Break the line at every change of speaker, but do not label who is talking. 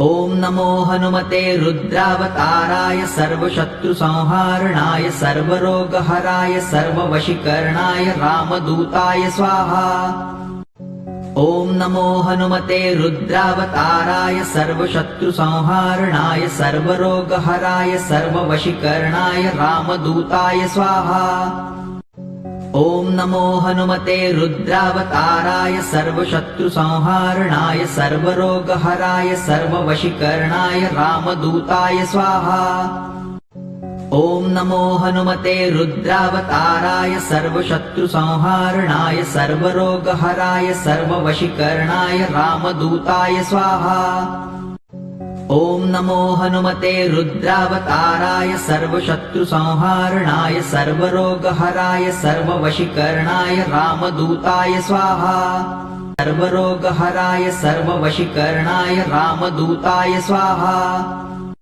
ॐ नमो हनुमते रुद्रावताराय सर्वशत्रुसंहारणाय सर्वरोगहराय सर्ववशीकरणाय रामदूताय स्वाहा। ॐ नमो हनुमते रुद्रावताराय सर्वशत्रुसंहारणाय सर्वरोगहराय सर्ववशीकरणाय रामदूताय स्वाहा। ॐ नमो हनुमते रुद्रावताराय सर्वशत्रुसंहारणाय सर्वरोगहराय सर्ववशीकरणाय रामदूताय स्वाहा। ॐ नमो हनुमते रुद्रावताराय सर्वशत्रुसंहारणाय सर्वरोगहराय सर्ववशीकरणाय रामदूताय स्वाहा। ॐ नमो हनुमते रुद्रावताराय सर्वशत्रुसंहारणाय सर्वरोगहराय सर्ववशीकरणाय रामदूताय स्वाहा। सर्वरोगहराय सर्ववशीकरणाय रामदूताय स्वाहा।